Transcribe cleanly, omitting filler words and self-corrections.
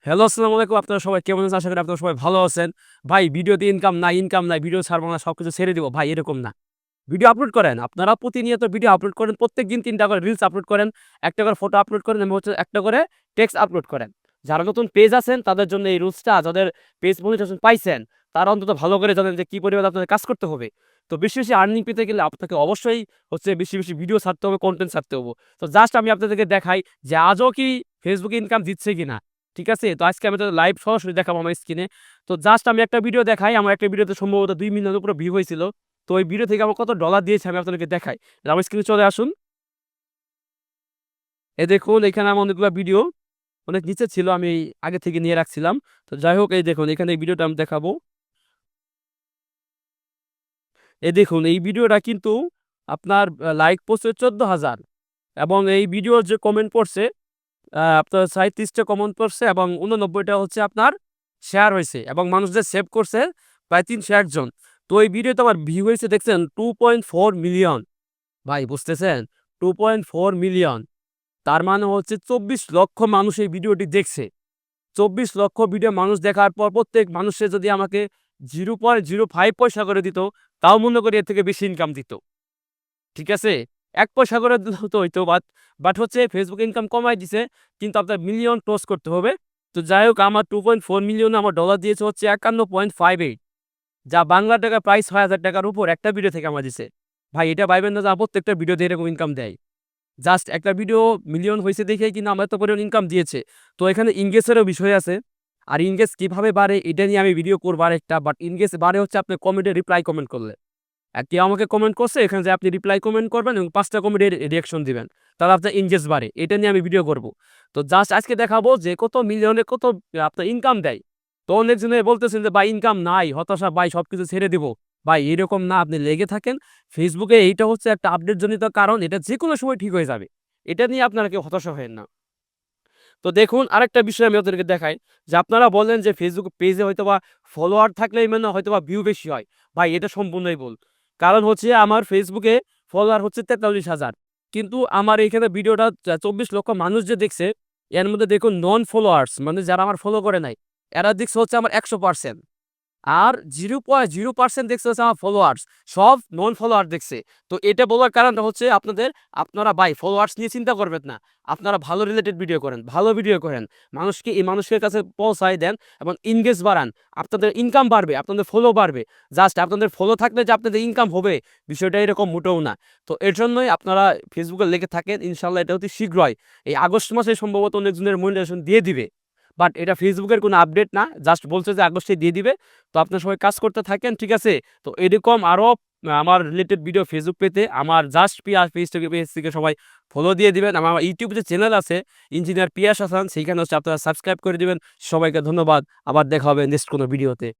Hello, আসসালামু আলাইকুম। আপনারা সবাই কেমন আছেন? আশা করি আপনারা সবাই ভালো আছেন। ভাই ভিডিওতে ইনকাম নাই, ভিডিও ছাড়বো না, সবকিছু ছেড়ে দিব। ভাই এরকম না। ভিডিও আপলোড করেন। আপনারা প্রতিনিয়ত ভিডিও আপলোড করেন। প্রত্যেকদিন ৩ টা করে রিলস আপলোড করেন, ১ টা করে ফটো আপলোড করেন এবং হচ্ছে ১ টা করে টেক্সট আপলোড করেন। যারা নতুন পেজ আছেন তাদের জন্য এই রুলসটা, যাদের পেজ মনিটাইজেশন পাইছেন, তারা অন্তত ভালো করে জানেন যে কি পরিমাণে আপনাদের কাজ করতে হবে। তো বেশি, বেশি আর্নিং পেতে গেলে আপনাকে অবশ্যই হচ্ছে বেশি, বেশি ভিডিও ছাড়তে হবে, কনটেন্ট ছাড়তে হবে। তো জাস্ট আমি আপনাদেরকে দেখাই যে আজও কি ফেসবুকে ইনকাম দিচ্ছে কিনা। ঠিক আছে? তো আজকে আমি আপনাদের লাইভ সরাসরি দেখাবো আমার স্ক্রিনে। তো জাস্ট আমি একটা ভিডিও দেখাই। আমার একটা ভিডিওতে সম্ভবত ২ মিলিয়নের উপরে ভিউ হয়েছিল। তো ওই ভিডিও থেকে আমার কত ডলার দিয়েছে আমি আপনাদেরকে দেখাই। আমার স্ক্রিনে চলে আসুন। এই দেখুন এখানে আমার অনেকগুলা ভিডিও অনেক নিচে ছিল। আমি আগে থেকে নিয়ে রাখছিলাম। তো যাই হোক এই দেখুন এখানে এই ভিডিওটা আমি দেখাবো। এই দেখুন এই ভিডিওটা কিন্তু আপনার লাইক পড়ছে ১৪,০০০ এবং এই ভিডিওর যে কমেন্ট পড়ছে আপনার ৩৭ টা কমেন্ট পড়ছে এবং ৮৯ টা হচ্ছে আপনার শেয়ার হইছে এবং মানুষ যে সেভ করছে প্রায় ৩০১ জন। তো এই ভিডিওতে আমার ভিউ হইছে দেখছেন 2.4 মিলিয়ন। ভাই বুঝতেছেন? 2.4 মিলিয়ন। তার মানে হচ্ছে ২৪ লক্ষ মানুষ এই ভিডিওটি দেখছে। ২৪ লক্ষ ভিডিও মানুষ দেখার পর প্রত্যেক মানুষে যদি আমাকে 0.05 পয়সা করে দিত, তাও মনে করি এর থেকে বেশি ইনকাম দিত। ঠিক আছে? ১ পয়সা করে দিলেও তো হইতো বাট হচ্ছে Facebook ইনকাম কমায় দিছে। কিন্তু আপনার মিলিয়ন ক্রস করতে হবে। তো যাই হোক আমার 2.4 মিলিয়ন আমার ডলার দিয়েছে হচ্ছে ৫১.58, যা বাংলা টাকায় প্রায় ৳৬,০০০ র উপর একটা ভিডিও থেকে আমার দিছে। ভাই এটা ভাইবেন না যে আমার প্রত্যেকটা ভিডিওতে এরকম ইনকাম দেয়। জাস্ট একটা ভিডিও মিলিয়ন হইছে দেখেই কিন্তু আমার এত পরিমাণ ইনকাম দিয়েছে। তো এখানে এনগেজ এরও বিষয় আছে। আর এনগেজ কিভাবে বাড়ে এটা নিয়ে আমি ভিডিও করব আরেকটা। বাট এনগেজ বাড়ে হচ্ছে আপনি কমেন্টে রিপ্লাই কমেন্ট করলে। কেউ আমাকে কমেন্ট করছে এখানে যে আপনি রিপ্লাই কমেন্ট করবেন এবং ৫ টা কমেন্টের রিঅ্যাকশন দিবেন। তাহলে আপনার এনগেজ বাড়ে। এটা নিয়ে আমি ভিডিও করব। তো জাস্ট আজকে দেখাবো যে কত মিলিয়নে কত আপনার ইনকাম দেয়। তো অনেকজনে বলতেছেন যে ভাই ইনকাম নাই, হতাশা ভাই সবকিছু ছেড়ে দিব। ভাই এরকম না, আপনি লেগে থাকেন। ফেসবুকে এইটা হচ্ছে একটা আপডেট জনিত কারণ। এটা যেকোনো সময় ঠিক হয়ে যাবে। এটা নিয়ে আপনারা কেউ হতাশা হয়েন না। তো দেখুন আরেকটা বিষয় আমি আপনাদেরকে দেখাই যে আপনারা বলেন যে Facebook পেজে হয়তোবা ফলোয়ার থাকলেই মানে হয়তোবা ভিউ বেশি হয়। ভাই এটা সম্পূর্ণই ভুল। কারণ হচ্ছে আমার ফেসবুকে ফলোয়ার হচ্ছে ৪৩,০০০। কিন্তু আমার এইখানে ভিডিওটা ২৪ লক্ষ মানুষ যে দেখছে, এর মধ্যে দেখুন নন ফলোয়ার্স মানে যারা আমার ফলো করে নাই, এরা দেখছে হচ্ছে আমার ১০০%। আর 0.0% দেখছে হচ্ছে আমার ফলোয়ার্স। সব নন ফলোয়ার দেখছে। তো এটা বলার কারণটা হচ্ছে আপনারা ভাই ফলোয়ার্স নিয়ে চিন্তা করবেন না। আপনারা ভালো রিলেটেড ভিডিও করেন, ভালো ভিডিও করেন। মানুষের কাছে পৌঁছায় দেন এবং এনগেজ বাড়ান। আপনাদের ইনকাম বাড়বে, আপনাদের ফলো বাড়বে। জাস্ট আপনাদের ফলো থাকলে যে আপনাদের ইনকাম হবে, বিষয়টা এরকম মোটেও না। তো এর জন্যই আপনারা ফেসবুকে লেগে থাকেন। ইনশাআল্লাহ এটা অতি শীঘ্রই এই আগস্ট মাসে সম্ভবত অনেকজনের মনিটাইজেশন দিয়ে দিবে। বাট এটা ফেসবুকের কোনো আপডেট না। জাস্ট বলছে যে আগস্টে দিয়ে দিবে। তো আপনারা সবাই কাজ করতে থাকেন, ঠিক আছে? তো এরকম আরো আমার রিলেটেড ভিডিও ফেসবুক পেতে আমার জাস্ট পেজ থেকে সবাই ফলো দিয়ে দিবেন। আমার ইউটিউব যে চ্যানেল আছে ইঞ্জিনিয়ার পিয়াস হাসান, সেইখানে হচ্ছে আপনারা সাবস্ক্রাইব করে দিবেন। সবাইকে ধন্যবাদ। আবার দেখা হবে নেক্সট কোনো ভিডিওতে।